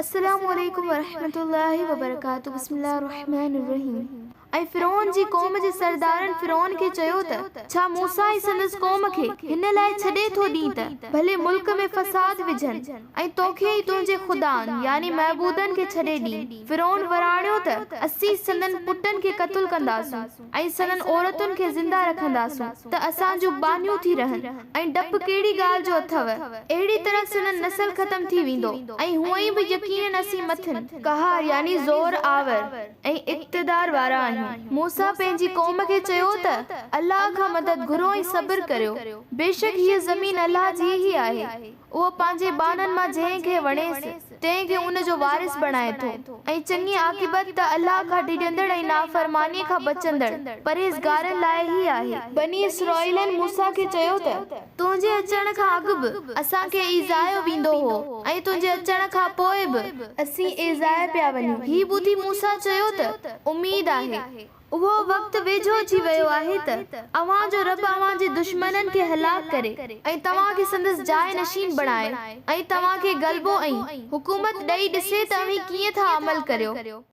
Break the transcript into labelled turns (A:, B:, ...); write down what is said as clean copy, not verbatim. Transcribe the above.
A: अस्सलामुअलैकुम वरहमतुल्लाहि वबरकातुहू। बिस्मिल्लाहिर्रहमानिर्रहीम। ऐं फ़िरौन जी क़ौम जे सरदारन फ़िरौन खे चयो त छा मूसा ऐं संदसि क़ौम खे हिन लाइ छॾे थो ॾीं त भले मुल्क में फ़साद विझनि ऐं तोखे ई तुंहिंजे ख़ुदानि यानी महबूदनि खे छॾे ॾीं। फ़िरौन वराणियो त असीं संदनि पुटनि खे क़त्ल कंदासूं ऐं संदनि औरतुनि खे ज़िंदा रखंदासूं त असां जूं बानियूं थी रहनि ऐं डपु कहिड़ी ॻाल्हि जो अथव। अहिड़ी तरह संदनि नस्ल ख़त्म थी वेंदो ऐं हूअं ई बि यकीनन असीं मथनि क़हार यानी ज़ोर आवर ऐं इक़्तिदार वारा आहियूं। मूसा पंहिंजी क़ौम खे चयो त अल्लाह खां मदद घुरो ऐं सब्र करियो। बेशक हीअ ज़मीन अल्लाह जी ई आहे। उहो पंहिंजे बाननि मां जंहिंखे वणेसि तंहिंखे उन जो वारिस बणाए थो ऐं चङी आक़िबत त अल्लाह खां डिॼंदड़ ऐं नाफ़रमानी खां बचंदड़ परहेज़गारनि लाइ ई आहे। बनी इसराईलन मूसा खे चयो त तुंहिंजे अचण खां अॻु बि असांखे ईज़ायो वेंदो हो ऐं तुंहिंजे अचण खां पोइ बि असीं ईज़ाया पिया वञूं। ही ॿुधी मूसा चयो त उम्मीद आहे उहो वक़्तु वेझो अची वियो आहे त अव्हां जो रब अव्हां जे दुश्मननि खे हलाक करे ऐं तव्हां खे संदसि जाइ नशीन बणाए ऐं तव्हां खे ग़लबो ऐं हुकूमत ॾेई ॾिसे त अव्हीं कीअं था अमल करियो।